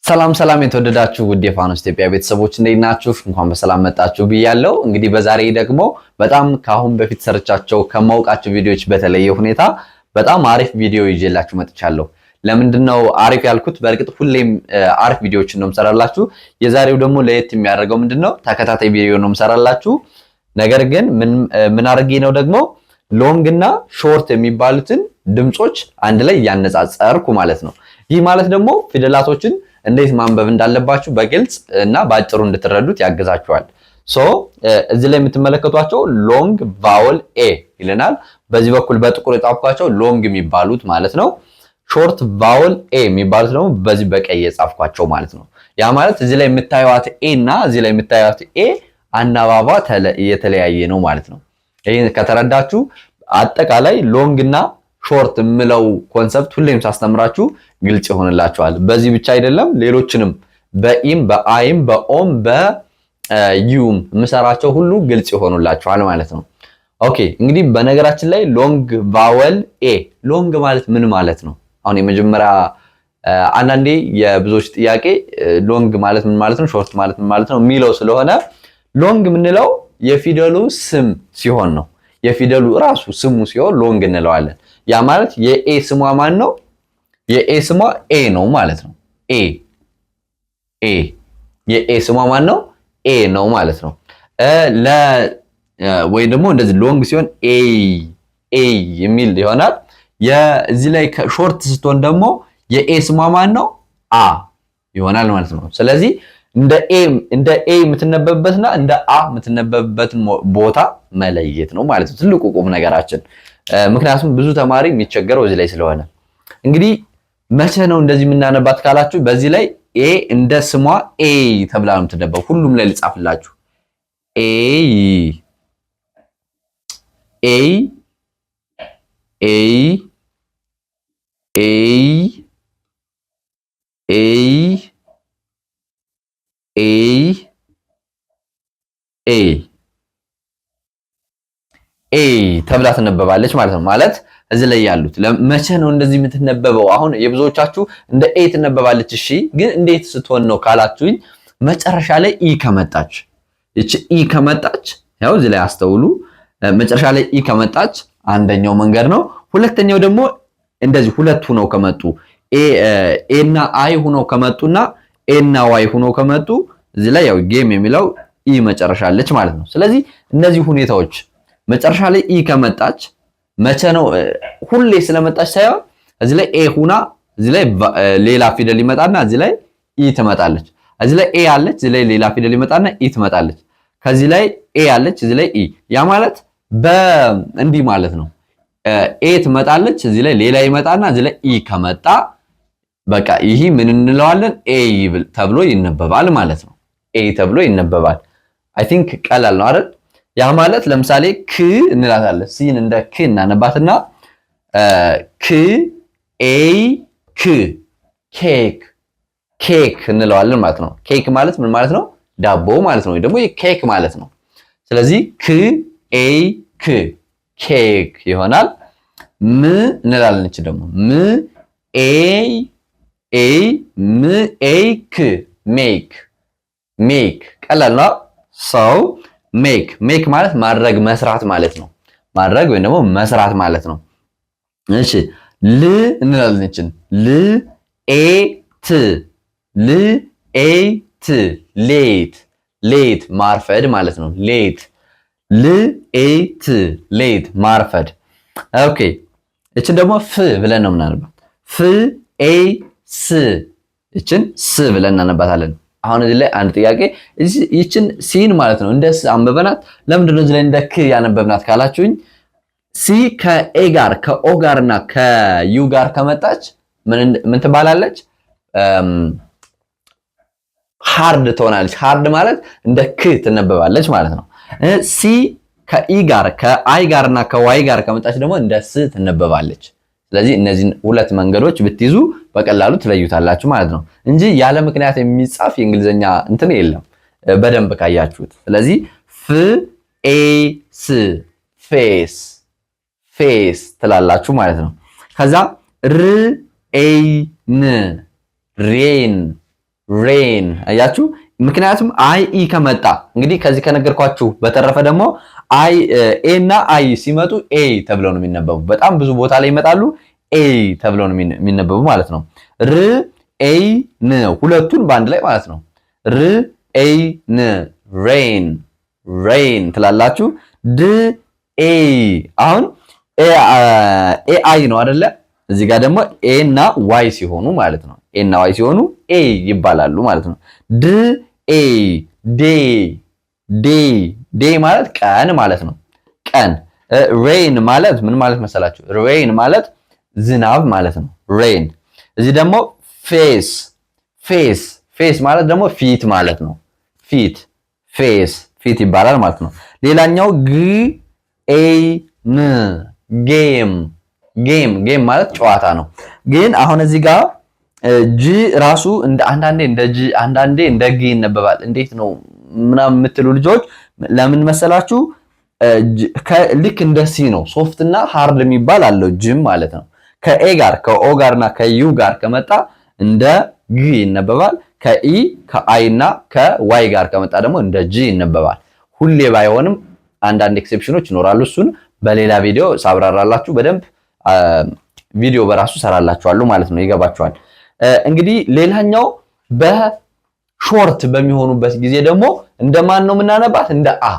ሰላም ሰላም የተወደዳችሁ ውድ የፋኖስ ኢትዮጵያ ቤተሰቦች እንዴት ናችሁ? እንኳን በሰላም መጣችሁ ብያለሁ። እንግዲህ በዛሬ ደግሞ በጣም ካሁን በፊት ሰርቻቸው ከማውቃቸው ቪዲዮዎች በተለየ ሁኔታ በጣም አሪፍ ቪዲዮ ይዤላችሁ መጥቻለሁ። ለምንድነው አሪፍ ያልኩት? በእርግጥ ሁሌም አሪፍ ቪዲዮዎችን ነው የምሰራላችሁ። የዛሬው ደግሞ ለየት የሚያደርገው ምንድነው ተከታታይ ቪዲዮ ነው የምሰራላችሁ። ነገር ግን ምን አድርጌ ነው ደግሞ ሎንግ እና ሾርት የሚባሉትን ድምጾች አንድ ላይ ያነጻጸርኩ ማለት ነው። ይህ ማለት ደግሞ ፊደላቶችን እንዴት ማንበብ እንዳለባችሁ በግልጽ እና በአጭሩ እንድትረዱት ያግዛችኋል። እዚህ ላይ የምትመለከቷቸው ሎንግ ቫወል ኤ ይለናል። በዚህ በኩል በጥቁር የጻፍኳቸው ሎንግ የሚባሉት ማለት ነው። ሾርት ቫወል ኤ የሚባሉት ደግሞ በዚህ በቀይ የጻፍኳቸው ማለት ነው። ያ ማለት እዚህ ላይ የምታዩት ኤ እና እዚህ ላይ የምታዩት ኤ አናባባ የተለያየ ነው ማለት ነው። ይሄን ከተረዳችሁ አጠቃላይ ሎንግ እና ሾርት የምለው ኮንሰፕት ሁሌም ሳስተምራችሁ ግልጽ ይሆንላችኋል። በዚህ ብቻ አይደለም ሌሎችንም በኢም በአይም በኦም በዩም የምሰራቸው ሁሉ ግልጽ ይሆኑላችኋል ማለት ነው። ኦኬ እንግዲህ በነገራችን ላይ ሎንግ ቫወል ኤ ሎንግ ማለት ምን ማለት ነው? አሁን የመጀመሪያ አንዳንዴ የብዙዎች ጥያቄ ሎንግ ማለት ምን ማለት ነው፣ ሾርት ማለት ምን ማለት ነው የሚለው ስለሆነ ሎንግ የምንለው የፊደሉ ስም ሲሆን ነው። የፊደሉ ራሱ ስሙ ሲሆን ሎንግ እንለዋለን። ያ ማለት የኤ ስሟ ማን ነው? የኤ ስሟ ኤ ነው ማለት ነው። ኤ የኤ ስሟ ማን ነው? ኤ ነው ማለት ነው። ወይ ደግሞ እንደዚህ ሎንግ ሲሆን ኤ የሚል ይሆናል። የዚህ ላይ ሾርት ስትሆን ደግሞ የኤ ስሟ ማን ነው? አ ይሆናል ማለት ነው። ስለዚህ እንደ ኤ የምትነበብበትና እንደ አ የምትነበብበትን ቦታ መለየት ነው ማለት ነው ትልቁ ቁም ነገራችን። ምክንያቱም ብዙ ተማሪ የሚቸገረው እዚህ ላይ ስለሆነ እንግዲህ መቼ ነው እንደዚህ የምናነባት ካላችሁ በዚህ ላይ ኤ እንደ ስሟ ኤ ተብላ ነው የምትነበበው። ሁሉም ላይ ልጻፍላችሁ። ኤ ተብላ ትነበባለች ማለት ነው። ማለት እዚህ ላይ ያሉት መቼ ነው እንደዚህ የምትነበበው? አሁን የብዙዎቻችሁ እንደ ኤ ትነበባለች። እሺ ግን እንዴት ስትሆን ነው ካላችሁኝ መጨረሻ ላይ ኢ ከመጣች፣ እቺ ኢ ከመጣች ያው እዚህ ላይ አስተውሉ። መጨረሻ ላይ ኢ ከመጣች አንደኛው መንገድ ነው። ሁለተኛው ደግሞ እንደዚህ ሁለት ሆነው ከመጡ ኤ እና አይ ሆነው ከመጡና ኤ እና ዋይ ሆነው ከመጡ እዚህ ላይ ያው ጌም የሚለው ኢ መጨረሻ አለች ማለት ነው። ስለዚህ እነዚህ ሁኔታዎች መጨረሻ ላይ ኢ ከመጣች መቼ ነው? ሁሌ ስለመጣች ሳይሆን እዚህ ላይ ኤ ሁና እዚህ ላይ ሌላ ፊደል ይመጣና እዚህ ላይ ኢ ትመጣለች። እዚህ ላይ ኤ አለች እዚህ ላይ ሌላ ፊደል ይመጣና ኢ ትመጣለች። ከዚህ ላይ ኤ አለች እዚህ ላይ ኢ። ያ ማለት እንዲህ ማለት ነው። ኤ ትመጣለች እዚህ ላይ ሌላ ይመጣና እዚህ ላይ ኢ ከመጣ በቃ ይሄ ምን እንለዋለን? ኤ ተብሎ ይነበባል ማለት ነው። ኤ ተብሎ ይነበባል። አይ ቲንክ ቀላል ነው አይደል? ያ ማለት ለምሳሌ ክ እንላታለን። ሲን እንደ ክ እናነባትና ክ ኤ ክ ኬክ እንለዋለን ማለት ነው። ኬክ ማለት ምን ማለት ነው? ዳቦ ማለት ነው፣ ወይ ደግሞ ኬክ ማለት ነው። ስለዚህ ክ ኤ ክ ኬክ ይሆናል። ም እንላለን። እቺ ደግሞ ም ኤ ም ኤ ክ ሜክ ቀላል ነው። ሰው ሜክ ማለት ማድረግ መስራት ማለት ነው። ማድረግ ወይም ደግሞ መስራት ማለት ነው። እሺ ል እንላለን። እቺን ል ኤ ት ሌት ማርፈድ ማለት ነው። ሌት ማርፈድ። ኦኬ እቺን ደግሞ ፍ ብለን ነው የምናነባት። ፍ ኤ ስ እቺን ስ ብለን እናነባታለን። አሁን እዚህ ላይ አንድ ጥያቄ፣ ይችን ሲን ማለት ነው እንደ ስ አንበበናት። ለምንድን ነው እዚህ ላይ እንደ ክ ያነበብናት ካላችሁኝ ሲ ከኤ ጋር ከኦ ጋር እና ከዩ ጋር ከመጣች ምን ትባላለች? ሃርድ ትሆናለች። ሃርድ ማለት እንደ ክ ትነበባለች ማለት ነው። ሲ ከኢ ጋር ከአይ ጋር እና ከዋይ ጋር ከመጣች ደግሞ እንደ ስ ትነበባለች። ስለዚህ እነዚህን ሁለት መንገዶች ብትይዙ በቀላሉ ትለዩታላችሁ ማለት ነው እንጂ ያለ ምክንያት የሚጻፍ የእንግሊዘኛ እንትን የለም በደንብ ካያችሁት። ስለዚህ ፍ ኤ ስ ፌስ ትላላችሁ ማለት ነው። ከዛ ር ኤ ን ሬን አያችሁ። ምክንያቱም አይ ኢ ከመጣ እንግዲህ ከዚህ ከነገርኳችሁ በተረፈ ደግሞ አይ ኤ እና አይ ሲመጡ ኤ ተብለው ነው የሚነበቡ። በጣም ብዙ ቦታ ላይ ይመጣሉ ኤ ተብለው ነው የሚነበቡ ማለት ነው። ር ኤ ን ሁለቱን በአንድ ላይ ማለት ነው። ር ኤ ን ሬን ሬን ትላላችሁ። ድ ኤ አሁን ኤ አይ ነው አይደለ? እዚህ ጋር ደግሞ ኤ እና ዋይ ሲሆኑ ማለት ነው። ኤ እና ዋይ ሲሆኑ ኤ ይባላሉ ማለት ነው። ድ ኤ ዴ ዴ ዴ ማለት ቀን ማለት ነው። ቀን። ሬን ማለት ምን ማለት መሰላችሁ? ሬን ማለት ዝናብ ማለት ነው። ሬን። እዚህ ደግሞ ፌስ ፌስ ፌስ ማለት ደግሞ ፊት ማለት ነው። ፊት ፌስ ፊት ይባላል ማለት ነው። ሌላኛው ግ ኤ ም ጌም ጌም ጌም ማለት ጨዋታ ነው። ግን አሁን እዚህ ጋር ጂ ራሱ አንዳንዴ እንደ ጂ አንዳንዴ እንደ ግ ይነበባል። እንዴት ነው ምናምን የምትሉ ልጆች ለምን መሰላችሁ? ልክ እንደ ሲ ነው። ሶፍት እና ሃርድ የሚባል አለው ጂም ማለት ነው። ከኤ ጋር ከኦ ጋር እና ከዩ ጋር ከመጣ እንደ ግ ይነበባል። ከኢ ከአይ እና ከዋይ ጋር ከመጣ ደግሞ እንደ ጂ ይነበባል። ሁሌ ባይሆንም አንዳንድ ኤክሴፕሽኖች ይኖራሉ። እሱን በሌላ ቪዲዮ ሳብራራላችሁ በደንብ ቪዲዮ በራሱ ሰራላችኋለሁ ማለት ነው። ይገባችኋል። እንግዲህ ሌላኛው በሾርት በሚሆኑበት ጊዜ ደግሞ እንደማን ነው የምናነባት? እንደ አ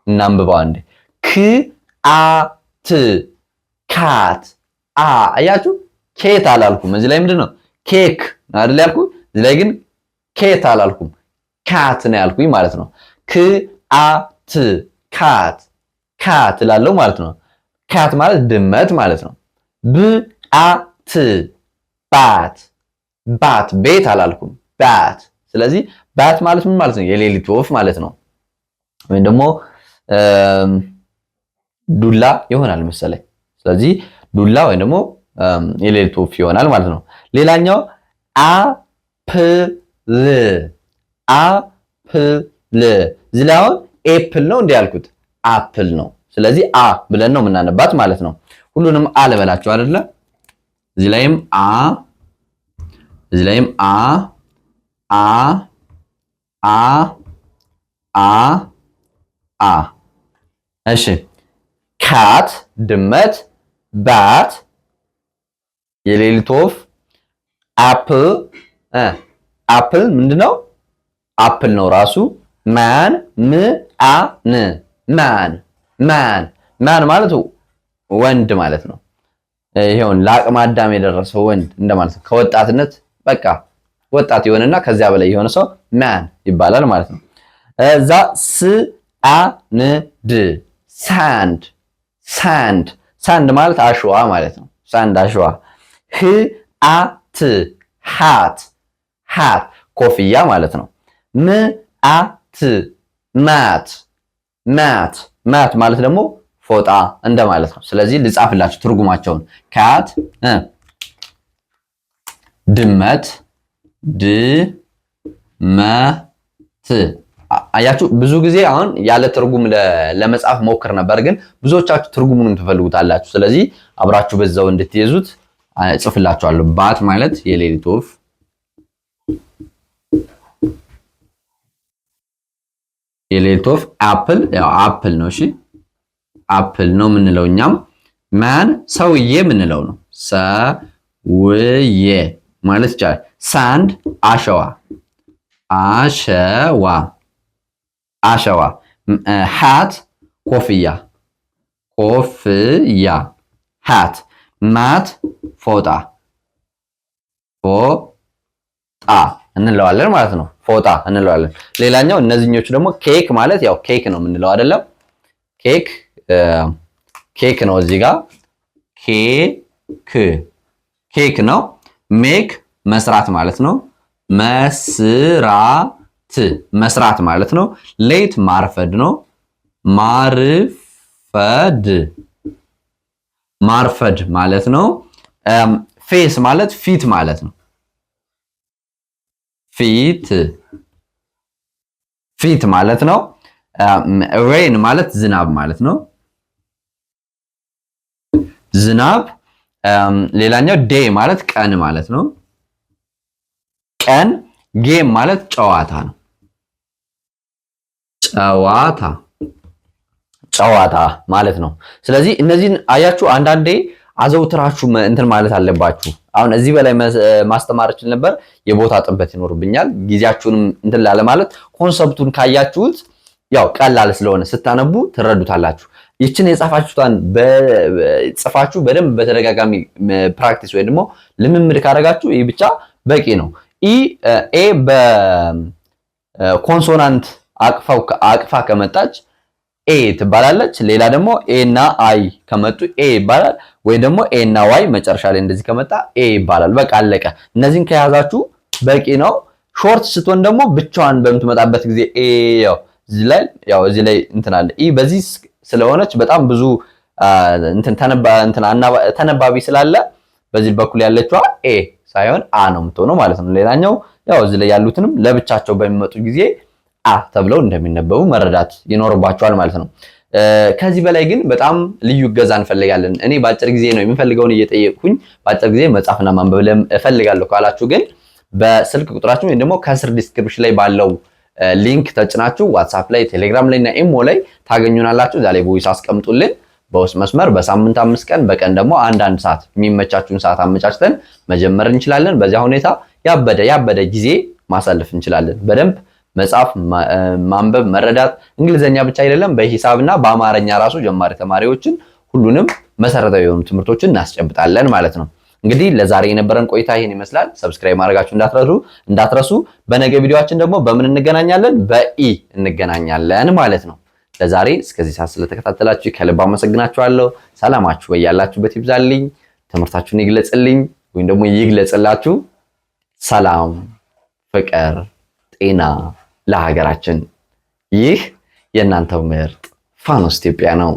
እናንብባው አንዴ። ክ አ ት ካት አ አያችሁ። ኬት አላልኩም። እዚህ ላይ ምንድነው ኬክ አይደል ያልኩ። እዚህ ላይ ግን ኬት አላልኩም፣ ካት ነው ያልኩኝ ማለት ነው። ክ አ ት ካት ካት እላለሁ ማለት ነው። ካት ማለት ድመት ማለት ነው። ብ አ ት ባት ባት ቤት አላልኩም፣ ባት። ስለዚህ ባት ማለት ምን ማለት ነው? የሌሊት ወፍ ማለት ነው። ወይም ደግሞ ዱላ ይሆናል መሰለኝ። ስለዚህ ዱላ ወይም ደግሞ የሌሊት ወፍ ይሆናል ማለት ነው። ሌላኛው አፕል አፕል እዚህ ላይ አሁን ኤፕል ነው እንዴ ያልኩት? አፕል ነው። ስለዚህ አ ብለን ነው የምናነባት ማለት ነው። ሁሉንም አ ልበላችሁ አይደለ? እዚህ ላይም አ እዚህ ላይም አ አ አ አ አ እሺ። ካት ድመት፣ ባት የሌሊት ወፍ፣ አፕል አፕል ምንድነው? አፕል ነው ራሱ። ማን ም አ ን ማን ማን ማን ማለት ወንድ ማለት ነው። ይሄውን ለአቅመ አዳም የደረሰው ወንድ እንደማለት ነው። ከወጣትነት በቃ ወጣት የሆነና ከዚያ በላይ የሆነ ሰው ማን ይባላል ማለት ነው። እዛ ስ አ ን ድ ሳንድ ሳንድ ሳንድ ማለት አሸዋ ማለት ነው። ሳንድ አሸዋ። ህ አ ት ሃት ሃት ኮፍያ ማለት ነው። ም አ ት ማት ማት ማት ማለት ደግሞ ፎጣ እንደማለት ነው። ስለዚህ ልጻፍላችሁ ትርጉማቸውን። ካት ድመት፣ ድመት። አያችሁ ብዙ ጊዜ አሁን ያለ ትርጉም ለመጻፍ ሞክር ነበር፣ ግን ብዙዎቻችሁ ትርጉሙንም ትፈልጉታላችሁ። ስለዚህ አብራችሁ በዛው እንድትይዙት ጽፍላችኋለሁ። ባት ማለት የሌሊት ወፍ፣ የሌሊት ወፍ። አፕል ያው አፕል ነው። እሺ አፕል ነው የምንለው እኛም። ማን ሰውዬ የምንለው ነው። ሰውዬ ማለት ይቻላል። ሳንድ አሸዋ አሸዋ አሸዋ። ሃት ኮፍያ ኮፍያ ሃት። ማት ፎጣ ፎጣ እንለዋለን ማለት ነው። ፎጣ እንለዋለን። ሌላኛው እነዚህኞቹ ደግሞ ኬክ ማለት ያው ኬክ ነው የምንለው አይደለም። ኬክ ኬክ ነው። እዚህ ጋር ኬክ ኬክ ነው። ሜክ መስራት ማለት ነው። መስራት መስራት ማለት ነው። ሌት ማርፈድ ነው። ማርፈድ ማርፈድ ማለት ነው። ፌስ ማለት ፊት ማለት ነው። ፊት ፊት ማለት ነው። ሬን ማለት ዝናብ ማለት ነው። ዝናብ። ሌላኛው ዴይ ማለት ቀን ማለት ነው። ቀን ጌም ማለት ጨዋታ ነው። ጨዋታ ማለት ነው። ስለዚህ እነዚህን አያችሁ አንዳንዴ አዘውትራችሁ እንትን ማለት አለባችሁ። አሁን እዚህ በላይ ማስተማር እችል ነበር፣ የቦታ ጥበት ይኖርብኛል። ጊዜያችሁንም እንትን ላለ ማለት ኮንሰፕቱን ካያችሁት ያው ቀላል ስለሆነ ስታነቡ ትረዱታላችሁ። ይችን የጻፋችሁታን ጽፋችሁ በደንብ በተደጋጋሚ ፕራክቲስ ወይ ደግሞ ልምምድ ካደረጋችሁ ይህ ብቻ በቂ ነው። ኤ በኮንሶናንት አቅፋ ከመጣች ኤ ትባላለች። ሌላ ደግሞ ኤ እና አይ ከመጡ ኤ ይባላል። ወይ ደግሞ ኤ እና ዋይ መጨረሻ ላይ እንደዚህ ከመጣ ኤ ይባላል። በቃ አለቀ። እነዚህን ከያዛችሁ በቂ ነው። ሾርት ስትሆን ደግሞ ብቻዋን በምትመጣበት ጊዜ ኤ እዚህ ላይ እንትን አለ። በዚህ ስለሆነች በጣም ብዙ ተነባቢ ስላለ በዚህ በኩል ያለችዋ ኤ ሳይሆን አ ነው የምትሆነው ማለት ነው። ሌላኛው ያው እዚህ ላይ ያሉትንም ለብቻቸው በሚመጡ ጊዜ አ ተብለው እንደሚነበቡ መረዳት ይኖርባቸዋል ማለት ነው። ከዚህ በላይ ግን በጣም ልዩ እገዛ እንፈልጋለን። እኔ በአጭር ጊዜ ነው የምፈልገውን እየጠየቅኩኝ በአጭር ጊዜ መጻፍና ማንበብ እፈልጋለሁ ካላችሁ ግን በስልክ ቁጥራችሁ ወይም ደግሞ ከስር ዲስክሪፕሽን ላይ ባለው ሊንክ ተጭናችሁ ዋትስአፕ ላይ፣ ቴሌግራም ላይ እና ኢሞ ላይ ታገኙናላችሁ። እዛ ላይ ቮይስ አስቀምጡልን በውስጥ መስመር። በሳምንት 5 ቀን በቀን ደግሞ አንዳንድ ሰዓት የሚመቻችሁን ሰዓት አመቻችተን መጀመር እንችላለን። በዚያ ሁኔታ ያበደ ጊዜ ማሳለፍ እንችላለን። በደንብ መጻፍ፣ ማንበብ፣ መረዳት እንግሊዘኛ ብቻ አይደለም በሂሳብና በአማርኛ ራሱ ጀማሪ ተማሪዎችን ሁሉንም መሰረታዊ የሆኑ ትምህርቶችን እናስጨብጣለን ማለት ነው። እንግዲህ ለዛሬ የነበረን ቆይታ ይሄን ይመስላል። ሰብስክራይብ ማድረጋችሁ እንዳትረሱ። በነገ ቪዲዮአችን ደግሞ በምን እንገናኛለን? በኢ እንገናኛለን ማለት ነው። ለዛሬ እስከዚህ ሰዓት ስለተከታተላችሁ ከልብ አመሰግናችኋለሁ። ሰላማችሁ በያላችሁበት ይብዛልኝ፣ ትምህርታችሁን ይግለጽልኝ ወይም ደግሞ ይግለጽላችሁ። ሰላም፣ ፍቅር፣ ጤና ለሀገራችን። ይህ የእናንተው ምርጥ ፋኖስ ኢትዮጵያ ነው።